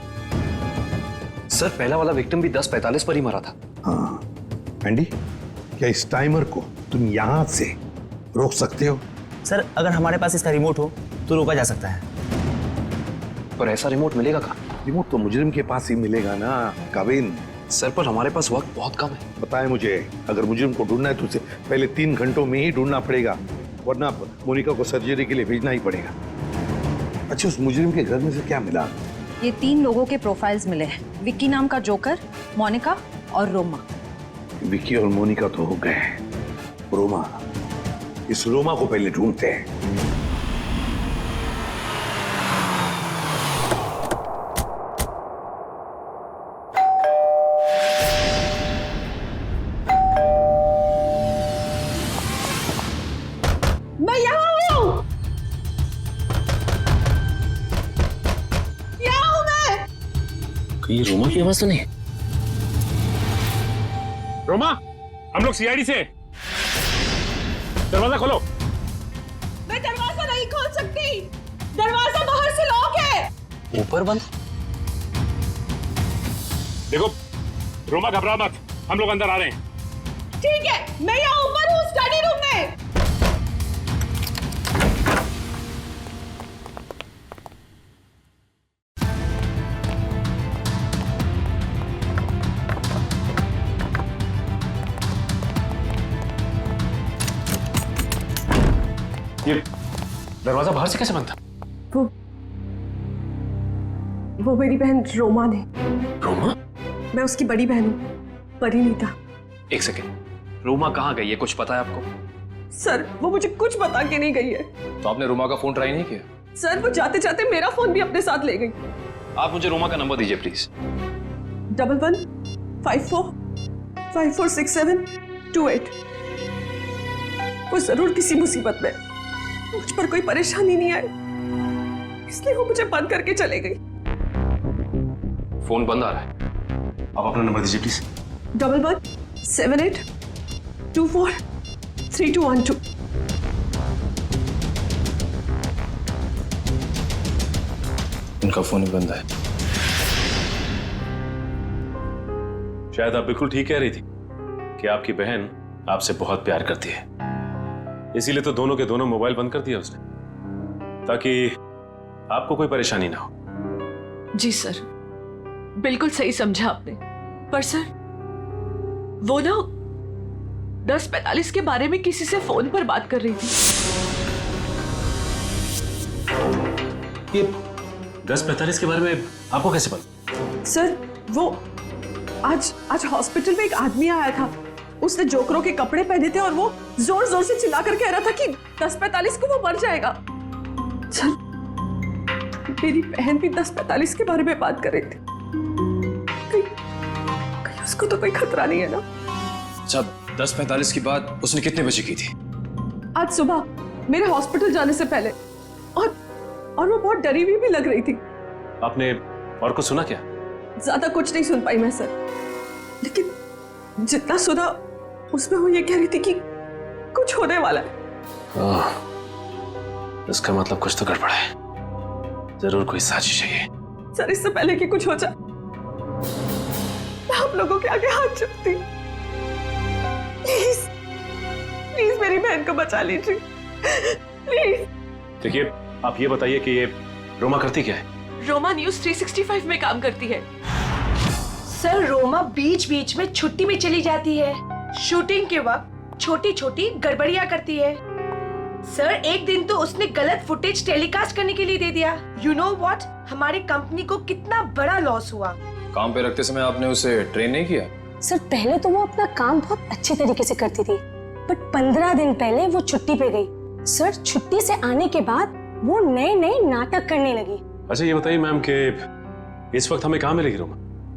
[SPEAKER 15] सर पहला वाला विक्टिम भी 10:45 पर ही मरा था।
[SPEAKER 7] हाँ एंडी, क्या इस टाइमर को तुम यहाँ से रोक सकते हो?
[SPEAKER 6] सर अगर हमारे पास इसका रिमोट हो तो रोका जा सकता है।
[SPEAKER 15] पर ऐसा रिमोट मिलेगा कहाँ?
[SPEAKER 7] रिमोट तो मुजरिम के पास ही मिलेगा ना काविन।
[SPEAKER 15] सर पर हमारे पास वक्त बहुत कम है।
[SPEAKER 7] बताए मुझे, अगर मुजरिम को ढूंढना है तो उसे पहले 3 घंटों में ही ढूंढना पड़ेगा, वरना मोनिका को सर्जरी के लिए भेजना ही पड़ेगा। अच्छा उस मुजरिम के घर में से क्या मिला?
[SPEAKER 17] ये 3 लोगों के प्रोफाइल्स मिले हैं, विक्की नाम का जोकर, मोनिका और रोमा।
[SPEAKER 7] विक्की और मोनिका तो हो गए, रोमा, इस रोमा को पहले ढूंढते हैं।
[SPEAKER 3] मैं यहाँ हूँ, यहाँ हूँ मैं।
[SPEAKER 15] ये रोमा की आवाज तो नहीं?
[SPEAKER 18] रोमा, हम लोग सीआईडी से, दरवाजा खोलो।
[SPEAKER 3] मैं दरवाजा नहीं खोल सकती, दरवाजा बाहर से लॉक है।
[SPEAKER 15] ऊपर बंद?
[SPEAKER 18] देखो रोमा घबरा मत, हम लोग अंदर आ रहे हैं।
[SPEAKER 3] ठीक है, मैं यहाँ ऊपर हूँ स्टडी रूम में।
[SPEAKER 15] ये दरवाजा बाहर से कैसे बंद था?
[SPEAKER 3] वो मेरी बहन रोमा ने।
[SPEAKER 15] रोमा?
[SPEAKER 3] मैं उसकी बड़ी बहन हूँ, परिणीता।
[SPEAKER 15] एक सेकेंड, रोमा कहाँ गई है, कुछ पता है आपको?
[SPEAKER 3] सर वो मुझे कुछ बता के नहीं गई है।
[SPEAKER 15] तो आपने रोमा का फोन ट्राई नहीं किया?
[SPEAKER 3] सर वो जाते जाते मेरा फोन भी अपने साथ ले गई।
[SPEAKER 15] आप मुझे रोमा का नंबर दीजिए प्लीज।
[SPEAKER 3] 1154546728। वो जरूर किसी मुसीबत में, मुझ पर कोई परेशानी नहीं आई, इसलिए वो मुझे बंद करके चले गई।
[SPEAKER 15] फोन बंद आ रहा है, आप अपना नंबर दीजिए प्लीज।
[SPEAKER 3] 1178243212।
[SPEAKER 15] उनका फोन ही बंद है।
[SPEAKER 12] शायद आप बिल्कुल ठीक कह रही थी कि आपकी बहन आपसे बहुत प्यार करती है, इसीलिए तो दोनों के दोनों मोबाइल बंद कर दिया उसने, ताकि आपको कोई परेशानी ना हो।
[SPEAKER 3] जी सर, बिल्कुल सही समझा आपने। पर सर वो ना 10:45 के बारे में किसी से फोन पर बात कर रही थी।
[SPEAKER 12] ये 10:45 के बारे में आपको कैसे पता?
[SPEAKER 3] सर वो आज हॉस्पिटल में एक आदमी आया था, उसने जोकरों के कपड़े पहने थे और वो जोर जोर से चिल्ला कर कह रहा था कि 10:45 को वो मर जाएगा। सर, मेरी बहन भी 10:45 के बारे में बात कर रही थी। कहीं उसको तो कोई खतरा नहीं है ना?
[SPEAKER 15] जब 10:45 की बात उसने कितने बजे की थी?
[SPEAKER 3] आज सुबह मेरे हॉस्पिटल जाने से पहले। और वो बहुत डरी हुई भी लग रही थी।
[SPEAKER 15] आपने और कुछ सुना क्या?
[SPEAKER 3] ज्यादा कुछ नहीं सुन पाई मैं सर, लेकिन जितना सुना उसमें वो ये कह रही थी कि कुछ होने वाला है।
[SPEAKER 15] इसका मतलब कुछ तो गड़बड़ है, जरूर कोई साजिश है ये।
[SPEAKER 3] सर, इससे पहले कि कुछ हो जाए मैं आप लोगों के आगे हाथ जोड़ती हूँ। प्लीज प्लीज मेरी बहन को बचा लीजिए, प्लीज।
[SPEAKER 15] देखिए, आप ये बताइए कि ये रोमा करती क्या है?
[SPEAKER 3] रोमा न्यूज 365 में काम करती है।
[SPEAKER 19] सर, रोमा बीच बीच में छुट्टी में चली जाती है। शूटिंग के वक्त छोटी छोटी गड़बड़ियां करती है। सर, एक दिन तो उसने गलत फुटेज टेलीकास्ट करने के लिए दे दिया। यू नो व्हाट, हमारी कंपनी को कितना बड़ा लॉस हुआ।
[SPEAKER 15] काम पे रखते समय आपने उसे ट्रेन नहीं किया?
[SPEAKER 4] सर, पहले तो वो अपना काम बहुत अच्छे तरीके से करती थी, बट 15 दिन पहले वो छुट्टी पे गई। सर, छुट्टी से आने के बाद वो नए नए नाटक करने लगी।
[SPEAKER 15] अच्छा, ये बताइए मैम कि इस वक्त हमें कहाँ मिलेगी रोमा?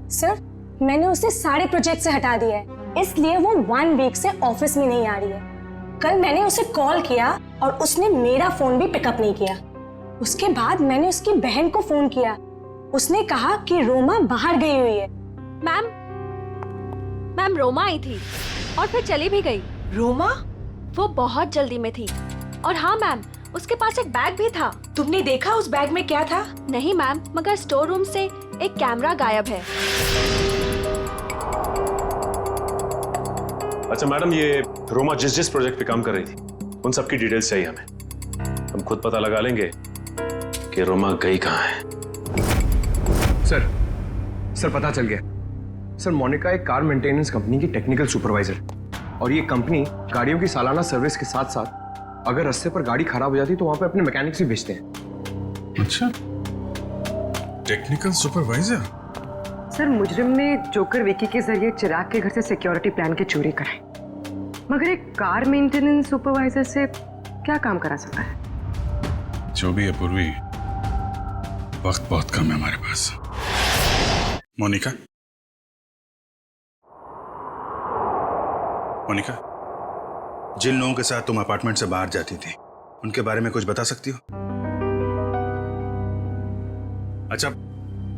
[SPEAKER 4] सर, मैंने उसे सारे प्रोजेक्ट से हटा दिया है, इसलिए वो 1 वीक से ऑफिस में नहीं आ रही है। कल मैंने उसे कॉल किया और उसने मेरा फोन भी पिकअप नहीं किया। उसके बाद मैंने उसकी बहन को फोन किया, उसने कहा कि रोमा बाहर गई हुई है।
[SPEAKER 14] मैम रोमा आई थी और फिर चली भी गई।
[SPEAKER 19] रोमा?
[SPEAKER 14] वो बहुत जल्दी में थी। और हाँ मैम, उसके पास एक बैग भी था।
[SPEAKER 19] तुमने देखा उस बैग में क्या था?
[SPEAKER 14] नहीं मैम, मगर स्टोर रूम से एक कैमरा गायब है।
[SPEAKER 15] अच्छा मैडम, ये रोमा जिस जिस प्रोजेक्ट पे काम कर रही थी उन सब की डिटेल्स चाहिए हमें। हम खुद पता लगा लेंगे कि रोमा गई कहाँ है।
[SPEAKER 1] सर पता चल गया। सर, मोनिका एक कार मेंटेनेंस कंपनी की टेक्निकल सुपरवाइजर, और ये कंपनी गाड़ियों की सालाना सर्विस के साथ साथ अगर रास्ते पर गाड़ी खराब हो जाती तो वहां पे अपने मैकेनिक्स भी भेजते हैं।
[SPEAKER 8] अच्छा, टेक्निकल सुपरवाइजर।
[SPEAKER 11] सर, मुजरिम ने जोकर विकी के जरिए चिराग के घर से सिक्योरिटी प्लान की चोरी कराई, मगर एक कार मेंटेनेंस सुपरवाइजर से क्या काम करा सकता है?
[SPEAKER 8] जो भी है पूर्वी, वक्त बहुत कम है हमारे पास। मोनिका, मोनिका, जिन लोगों के साथ तुम अपार्टमेंट से बाहर जाती थी उनके बारे में कुछ बता सकती हो? अच्छा,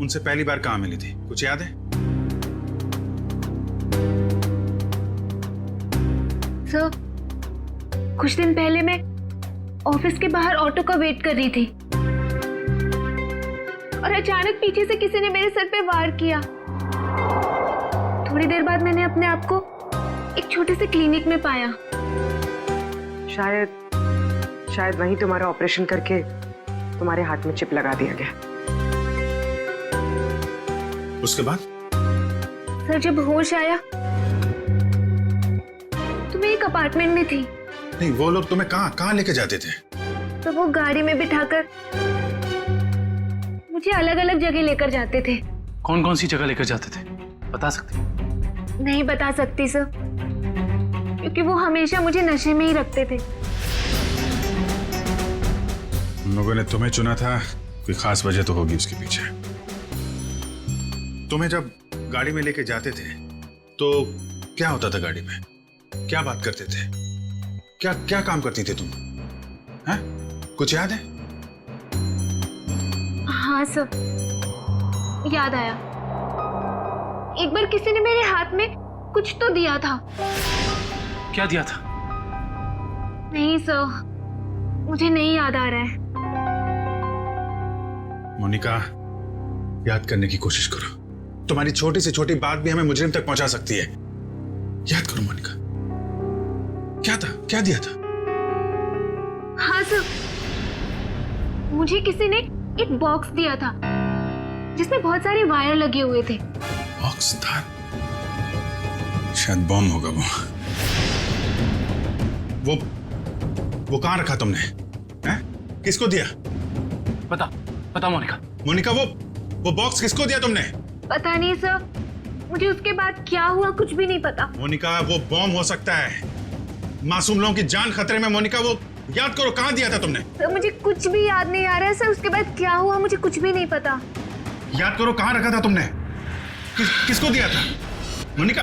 [SPEAKER 8] उनसे पहली बार कहाँ मिली थी, कुछ याद है?
[SPEAKER 14] सर, कुछ दिन पहले मैं ऑफिस के बाहर ऑटो का वेट कर रही थी और अचानक पीछे से किसी ने मेरे सर पे वार किया। थोड़ी देर बाद मैंने अपने आप को एक छोटे से क्लिनिक में पाया।
[SPEAKER 11] शायद वहीं तुम्हारा ऑपरेशन करके तुम्हारे हाथ में चिप लगा दिया गया।
[SPEAKER 8] उसके बाद?
[SPEAKER 14] सर, जब होश आया तो मैं एक अपार्टमेंट में थी।
[SPEAKER 8] नहीं, वो लोग तुम्हें कहाँ लेके जाते थे?
[SPEAKER 14] तो वो गाड़ी में बिठाकर मुझे अलग अलग जगह लेकर जाते थे।
[SPEAKER 9] कौन कौन सी जगह लेकर जाते थे, बता सकते?
[SPEAKER 14] नहीं बता सकती सर, क्योंकि वो हमेशा मुझे नशे में ही रखते थे।
[SPEAKER 8] उन लोगों ने तुम्हें चुना था, कोई खास वजह तो होगी उसके पीछे। तुम्हें जब गाड़ी में लेके जाते थे तो क्या होता था गाड़ी में? क्या बात करते थे? क्या काम करती थी तुम? हैं? कुछ याद है?
[SPEAKER 14] हाँ सर, याद आया। एक बार किसी ने मेरे हाथ में कुछ तो दिया था।
[SPEAKER 9] क्या दिया था?
[SPEAKER 14] नहीं सर, मुझे नहीं याद आ रहा है।
[SPEAKER 8] मोनिका, याद करने की कोशिश करो। तुम्हारी छोटी से छोटी बात भी हमें मुजरिम तक पहुंचा सकती है। याद करो मोनिका, क्या था, क्या दिया था?
[SPEAKER 14] हाँ सर, मुझे किसी ने एक बॉक्स दिया था जिसमें बहुत सारे वायर लगे हुए थे।
[SPEAKER 8] बॉक्स था? शायद बॉम्ब होगा वो कहाँ रखा तुमने? हैं? किसको दिया?
[SPEAKER 9] बता मोनिका।
[SPEAKER 8] मोनिका, वो बॉक्स किसको दिया तुमने?
[SPEAKER 14] पता नहीं सर, मुझे उसके बाद क्या हुआ कुछ भी नहीं पता।
[SPEAKER 8] मोनिका वो बॉम्ब हो सकता है, मासूम लोगों की जान खतरे में। मोनिका वो याद करो कहाँ दिया था तुमने?
[SPEAKER 14] सर मुझे कुछ भी याद नहीं आ रहा है सर, उसके बाद क्या हुआ मुझे कुछ भी नहीं पता।
[SPEAKER 8] याद करो कहाँ रखा था तुमने? किसको दिया था? मोनिका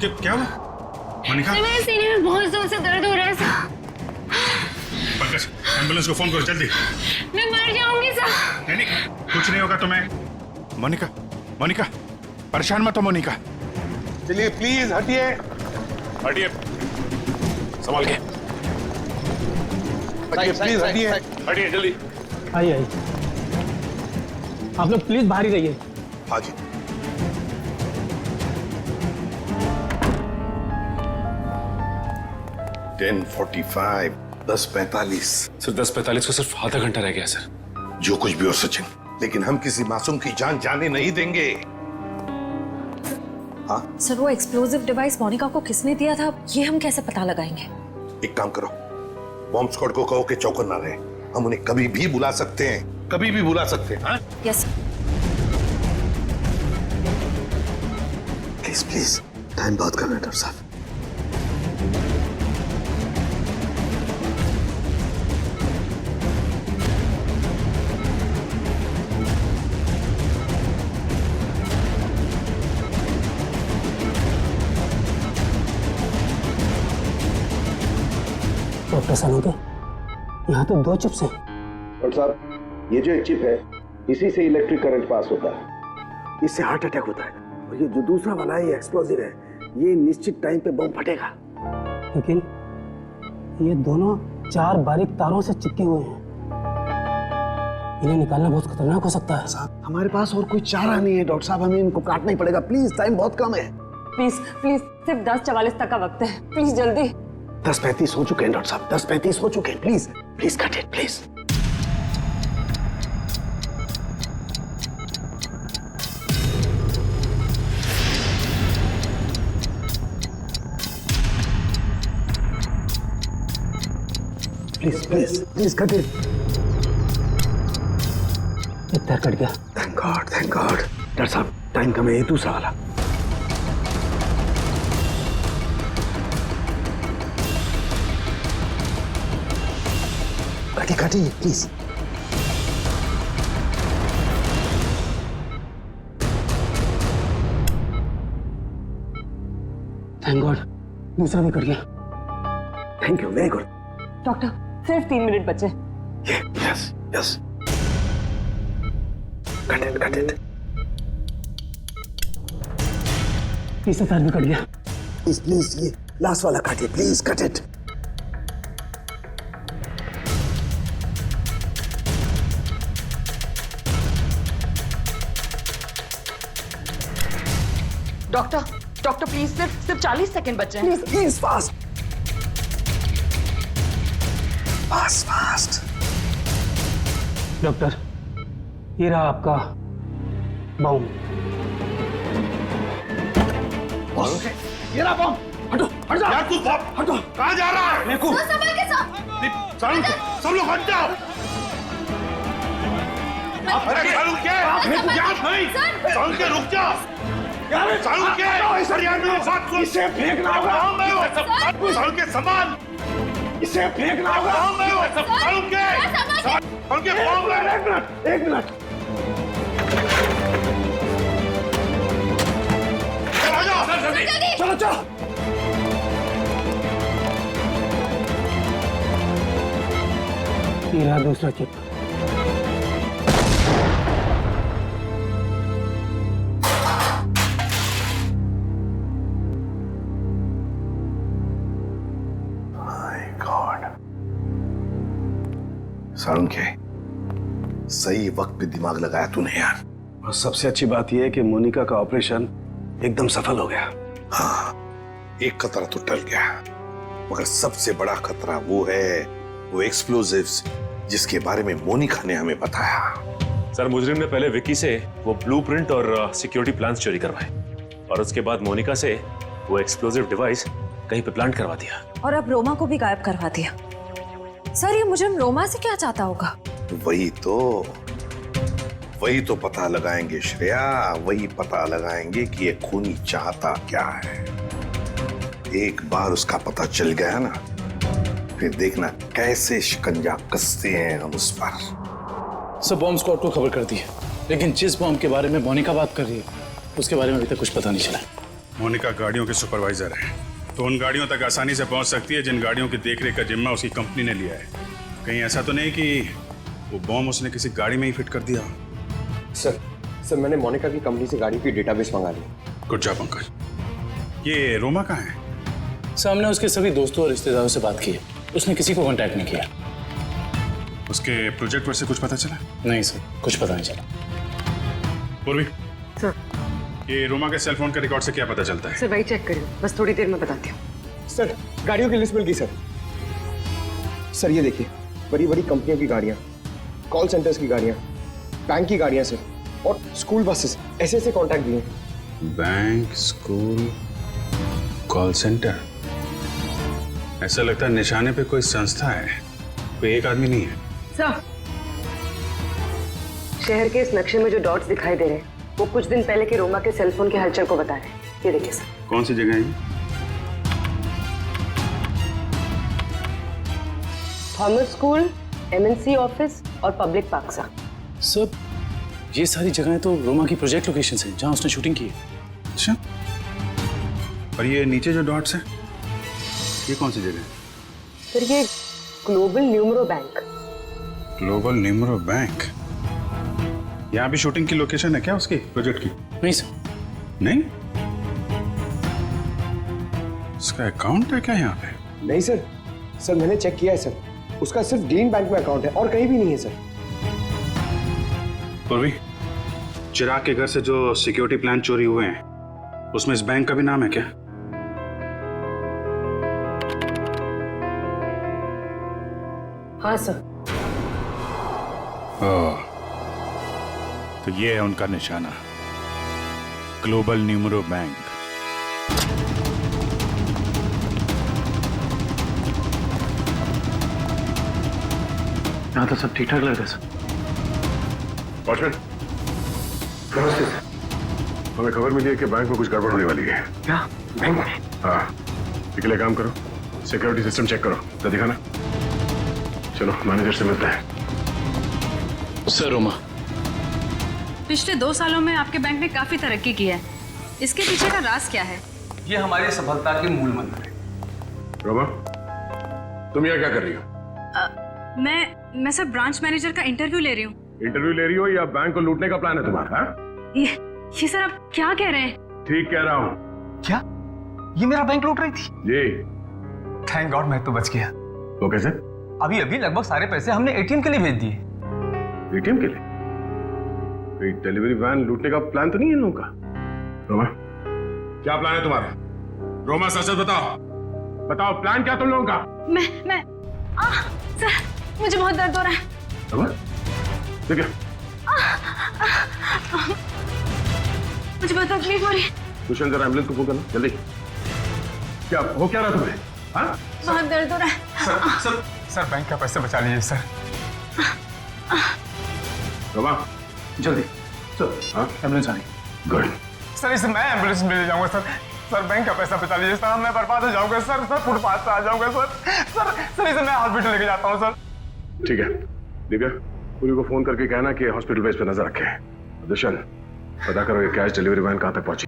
[SPEAKER 8] क्या हुआ? मोनिका
[SPEAKER 14] मेरे सीने में बहुत जोर से दर्द हो रहा है सर।
[SPEAKER 8] पंकज एम्बुलेंस को फोन करो जल्दी।
[SPEAKER 14] मैं मर जाऊंगी सर।
[SPEAKER 8] नहीं कुछ नहीं होगा तुम्हें। मोनिका मोनिका परेशान मत हो मोनिका।
[SPEAKER 1] चलिए प्लीज हटिए।
[SPEAKER 15] हटिए, संभाल के
[SPEAKER 1] प्लीज हटिए।
[SPEAKER 15] हटिए जल्दी।
[SPEAKER 16] आइए आइए, आप लोग प्लीज बाहर ही रहिए।
[SPEAKER 7] हाँ जी। $10:45 10:45।
[SPEAKER 15] सर 10:45 को सिर्फ आधा घंटा रह गया सर।
[SPEAKER 7] जो कुछ भी हो सचिन, लेकिन हम किसी मासूम की जान जाने नहीं देंगे। हाँ
[SPEAKER 17] सर वो एक्सप्लोजिव डिवाइस मोनिका को किसने दिया था ये हम कैसे पता लगाएंगे?
[SPEAKER 7] एक काम करो, बॉम्ब स्क्वाड को कहो कि चौकन ना रहे। हम उन्हें कभी भी बुला सकते हैं, कभी भी बुला सकते हैं। हाँ
[SPEAKER 17] यस
[SPEAKER 7] प्लीज प्लीज, टाइम बहुत कर रहे हैं डॉक्टर साहब।
[SPEAKER 16] डॉक्टर सानोके, यहाँ तो 2 चिप्स हैं।
[SPEAKER 7] डॉक्टर साहब ये जो एक चिप है, इसी से इलेक्ट्रिक करंट पास होता है, इससे हार्ट अटैक होता है। और ये जो दूसरा वाला है ये एक्सप्लोजिव है, ये निश्चित टाइम पे बम फटेगा।
[SPEAKER 16] लेकिन ये दोनों 4 बारीक तारों से चिपके हुए हैं, इन्हें निकालना बहुत खतरनाक हो सकता है।
[SPEAKER 7] साहब हमारे पास और कोई चारा नहीं है डॉक्टर साहब, हमें इनको काटना ही पड़ेगा। प्लीज, टाइम बहुत कम है।
[SPEAKER 17] प्लीज प्लीज, सिर्फ 10:44 तक का वक्त है, प्लीज जल्दी।
[SPEAKER 7] 10:35 हो चुके हैं डॉक्टर साहब, 10:35 हो चुके हैं। Please please cut it please. Please please please cut it.
[SPEAKER 16] एक तार कट गया।
[SPEAKER 7] Thank God thank God. Doctor साहब टाइम कम है, ये दूसरा वाला। काटिए प्लीज।
[SPEAKER 16] थैंक गॉड, दूसरा भी कट गया।
[SPEAKER 7] Thank you, very good.
[SPEAKER 17] Doctor सिर्फ 3 मिनट बचे।
[SPEAKER 7] Yes yes, cut it.
[SPEAKER 16] तीसरा तार भी कट गया।
[SPEAKER 7] प्लीज प्लीज, ये लास्ट वाला काटिए please, cut it.
[SPEAKER 3] Doctor please, सिर्फ 40 सेकंड बचे हैं।
[SPEAKER 7] Please fast fast fast.
[SPEAKER 16] Doctor ये रहा आपका बम।
[SPEAKER 7] ये रहा बम। हटो हट जाओ यार, तू हटो। कहाँ जा रहा है? मेरे को
[SPEAKER 14] संभल के साथ।
[SPEAKER 7] सब लोग हट जाओ। अरे सालू क्या? सालू के रुक जा। सालू के इसे फेंकना होगा। सालू के सामान इसे फेंकना होगा। सालू के एक मिनट। चलो चलो।
[SPEAKER 16] ये रहा दूसरा चिप।
[SPEAKER 7] सालुंखे, सही वक्त पे दिमाग लगाया तूने यार। और सबसे अच्छी बात यह है कि मोनिका का ऑपरेशन एकदम सफल हो गया। हाँ, एक खतरा तो टल गया, मगर सबसे बड़ा खतरा वो है, वो एक्सप्लोजिव्स जिसके बारे में मोनिका ने हमें बताया।
[SPEAKER 15] सर मुजरिम ने पहले विक्की से वो ब्लूप्रिंट और सिक्योरिटी प्लान्स चोरी करवाए, और उसके बाद मोनिका से वो एक्सप्लोजिव डिवाइस कहीं पे प्लांट करवा दिया,
[SPEAKER 17] और अब रोमा को भी गायब करवा दिया। सर ये मुजरिम रोमा से क्या चाहता होगा?
[SPEAKER 7] वही तो पता लगाएंगे श्रेया, वही पता लगाएंगे कि ये खूनी चाहता क्या है। एक बार उसका पता चल गया ना, फिर देखना कैसे शिकंजा कसते हैं हम उस पर।
[SPEAKER 9] सब बॉम्ब स्क्वाड को खबर कर दी है, लेकिन जिस बॉम्ब के बारे में मोनिका बात कर रही है उसके बारे में अभी तक कुछ पता नहीं चला।
[SPEAKER 8] मोनिका गाड़ियों की सुपरवाइजर है, तो उन गाड़ियों तक आसानी से पहुंच सकती है जिन गाड़ियों की देखरेख का जिम्मा उसकी कंपनी ने लिया है। कहीं ऐसा तो नहीं कि वो बॉम्ब उसने किसी गाड़ी में ही फिट कर दिया?
[SPEAKER 1] सर मैंने मोनिका की कंपनी से गाड़ी की डेटाबेस मंगा ली।
[SPEAKER 8] Good job Pankaj. ये रोमा कहाँ है?
[SPEAKER 9] सर हमने उसके सभी दोस्तों और रिश्तेदारों से बात की है, उसने किसी को कांटेक्ट नहीं किया।
[SPEAKER 8] उसके प्रोजेक्ट पर से कुछ पता चला?
[SPEAKER 9] नहीं सर, कुछ पता नहीं चला।
[SPEAKER 8] पूर्वी
[SPEAKER 11] सर,
[SPEAKER 8] ये रोमा के सेल फोन के रिकॉर्ड से क्या पता चलता है?
[SPEAKER 11] सर वही चेक करिए, बस थोड़ी देर में बताती हूँ।
[SPEAKER 1] सर गाड़ियों की लिस्ट मिल गई सर। सर ये देखिए, बड़ी बड़ी कंपनियों की गाड़ियाँ, कॉल सेंटर्स की गाड़ियाँ, बैंक की गाड़ियाँ सर, और स्कूल बसेस, ऐसे ऐसे कॉन्टैक्ट दिए।
[SPEAKER 8] Bank, school, call centre. ऐसा लगता है निशाने पे कोई संस्था है, कोई एक आदमी नहीं है।
[SPEAKER 11] सर, शहर के इस नक्शे में जो डॉट्स दिखाई दे रहे हैं वो कुछ दिन पहले के रोमा के सेलफोन के हलचल को बता रहे हैं। ये देखिए सर।
[SPEAKER 8] कौन सी जगह है?
[SPEAKER 11] थॉमस स्कूल, एमएनसी ऑफिस और पब्लिक पार्क सा।
[SPEAKER 9] सब ये सारी जगहें तो रोमा की प्रोजेक्ट लोकेशन हैं जहां उसने शूटिंग की है।
[SPEAKER 8] अच्छा, और ये नीचे जो डॉट्स हैं, ये कौन सी जगह है?
[SPEAKER 11] सर ये global numero bank.
[SPEAKER 8] Global numero bank? यहाँ भी शूटिंग की लोकेशन है क्या उसकी प्रोजेक्ट की?
[SPEAKER 9] नहीं सर।
[SPEAKER 8] नहीं? उसका अकाउंट है क्या यहाँ पे?
[SPEAKER 1] नहीं सर मैंने चेक किया है सर, उसका सिर्फ ग्रीन बैंक में अकाउंट है और कहीं भी नहीं है सर।
[SPEAKER 8] पूर्वी, चिराग के घर से जो सिक्योरिटी प्लान चोरी हुए हैं उसमें इस बैंक का भी नाम है क्या?
[SPEAKER 11] हाँ सर।
[SPEAKER 8] ओह, तो ये है उनका निशाना, ग्लोबल न्यूमरो बैंक।
[SPEAKER 9] यहाँ तो सब ठीक ठाक लग रहा है सर।
[SPEAKER 15] वॉचमैन, नमस्ते सर। हमें खबर मिली है कि बैंक में कुछ गड़बड़ होने वाली है।
[SPEAKER 1] क्या बैंक में?
[SPEAKER 15] हाँ, इसके लिए काम करो, सिक्योरिटी सिस्टम चेक करो, तो दिखाना। चलो मैनेजर से मिलते हैं।
[SPEAKER 9] सर रोमा,
[SPEAKER 17] पिछले 2 सालों में आपके बैंक ने काफी तरक्की की है, इसके पीछे का राज क्या है?
[SPEAKER 13] ये हमारी सफलता के मूल मंत्र है।
[SPEAKER 15] रोमा, तुम यहाँ क्या कर रही हो?
[SPEAKER 17] मैं सर ब्रांच मैनेजर का इंटरव्यू ले रही हूँ।
[SPEAKER 15] इंटरव्यू ले रही हो या बैंक को लूटने का प्लान है तुम्हारा?
[SPEAKER 17] ये सर आप क्या कह रहे हैं?
[SPEAKER 15] ठीक कह रहा हूँ।
[SPEAKER 13] क्या ये मेरा बैंक लूट रही थी?
[SPEAKER 15] जी।
[SPEAKER 13] थैंक गॉड मैं तो बच गया।
[SPEAKER 15] वो कैसे?
[SPEAKER 13] अभी लगभग सारे पैसे हमने एटीएम के लिए भेज दिए।
[SPEAKER 15] एटीएम के लिए? कोई डिलीवरी वैन लूटने का प्लान तो नहीं है इन लोगों का? रोमा, क्या प्लान है तुम्हारा? रोमा सच बताओ, बताओ प्लान क्या तुम लोगों का?
[SPEAKER 17] मैं सर मुझे बहुत दर्द हो रहा है।
[SPEAKER 15] रोमा, ठीक है।
[SPEAKER 17] मुझे बहुत तकलीफ हो रही है।
[SPEAKER 15] कुशन जरा एम्बुलेंस को फोन करना जल्दी। क्या हो क्या रहा तुम्हें? हाँ?
[SPEAKER 17] बहुत दर्द हो रहा है।
[SPEAKER 13] सर बैंक का पैसे बचा लीजिए सर।
[SPEAKER 15] रोमा,
[SPEAKER 9] जल्दी
[SPEAKER 15] सर। हाँ,
[SPEAKER 9] एम्बुलेंस आ रही।
[SPEAKER 15] गुड।
[SPEAKER 13] सर इसे मैं एम्बुलेंस में ले जाऊंगा सर बैंक का पैसा बचा लीजिए सर, मैं बर्बाद हो जाऊंगा सर फुटपाथ पे आ जाऊंगा सर इसे मैं हॉस्पिटल लेके जाता हूँ सर।
[SPEAKER 15] ठीक है, दिव्या, पूरी को फोन करके कहना कि हॉस्पिटल बेस पे नजर रखे। दुष्यंत, पता करो ये कैश डिलीवरी वैन कहाँ तक पहुंची।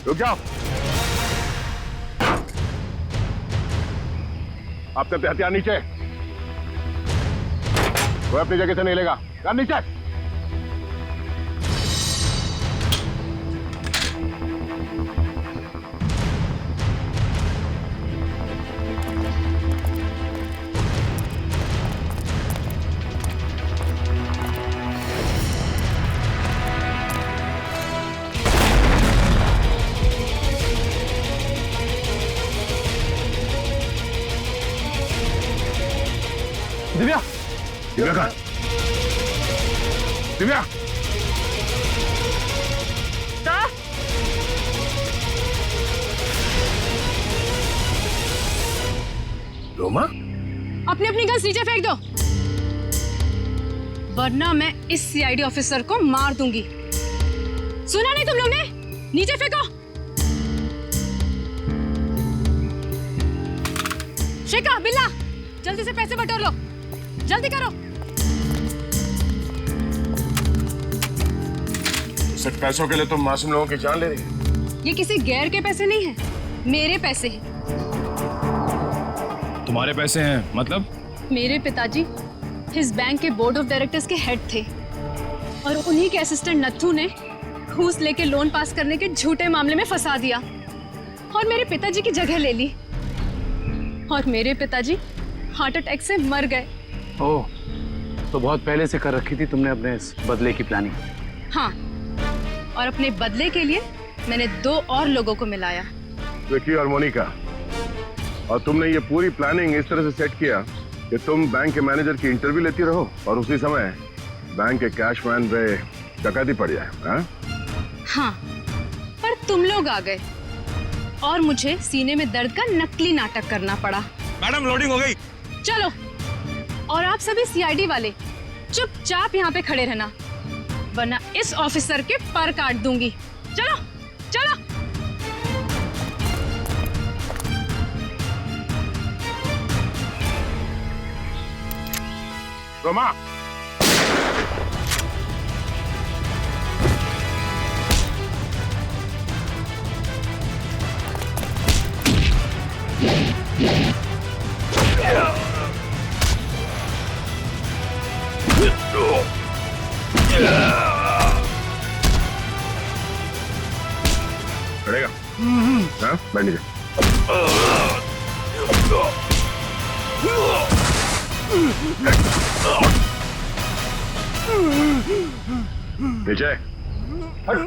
[SPEAKER 15] रुक जाओ। आप सबके हथियार नीचे। कोई अपनी जगह से नहीं लेगा। नीचे। रोमा,
[SPEAKER 17] अपनी अपनी गन्स नीचे फेंक दो, वरना मैं इस सीआईडी ऑफिसर को मार दूंगी। सुना नहीं तुम लोग ने? नीचे फेंको। शिका, बिल्ला, जल्दी से पैसे बटोर लो, जल्दी करो।
[SPEAKER 15] सिर्फ पैसों के लिए तुम मासूम लोगों की जान ले रही है?
[SPEAKER 17] ये किसी गैर के पैसे नहीं है, मेरे पैसे हैं।
[SPEAKER 18] तुम्हारे पैसे हैं मतलब?
[SPEAKER 17] मेरे पिताजी इस बैंक के बोर्ड ऑफ डायरेक्टर्स के हेड थे और उन्हीं के असिस्टेंट नत्थू ने घूस लेके लोन पास करने के झूठे मामले में फंसा दिया और मेरे पिताजी की जगह ले ली और मेरे पिताजी हार्ट अटैक से मर गए।
[SPEAKER 9] ओह, तो बहुत पहले से कर रखी थी तुमने अपने इस बदले की प्लानिंग?
[SPEAKER 17] हाँ, और अपने बदले के लिए मैंने 2 और लोगों को मिलाया,
[SPEAKER 15] विकी और मोनिका। और तुमने ये पूरी प्लानिंग इस तरह से सेट किया कि तुम बैंक के मैनेजर की इंटरव्यू लेती रहो और उसी समय बैंक के कैश मैन पे डकैती पड़ जाए।
[SPEAKER 17] हाँ, पर तुम लोग आ गए और मुझे सीने में दर्द का नकली नाटक करना पड़ा।
[SPEAKER 18] मैडम, लोडिंग हो गई।
[SPEAKER 17] चलो, और आप सभी सीआईडी वाले चुपचाप यहाँ पे खड़े रहना, वरना इस ऑफिसर के पर काट दूंगी। चलो चलो।
[SPEAKER 15] रोमा, चढ़ेगा? हाँ, बैठ नीचे। नीचे हट।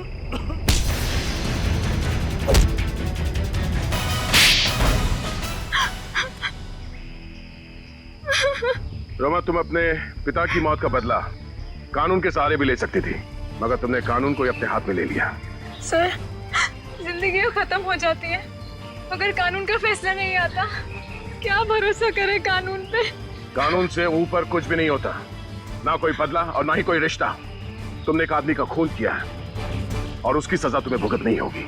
[SPEAKER 15] रोमा, तुम अपने पिता की मौत का बदला कानून के सहारे भी ले सकती थी, मगर तुमने कानून को ही अपने हाथ में ले लिया।
[SPEAKER 17] सर, जिंदगी खत्म हो जाती है मगर कानून का फैसला नहीं आता। क्या भरोसा करे कानून पे?
[SPEAKER 15] कानून से ऊपर कुछ भी नहीं होता, ना कोई बदला और ना ही कोई रिश्ता। तुमने एक आदमी का खून किया है और उसकी सजा तुम्हें भुगतनी होगी।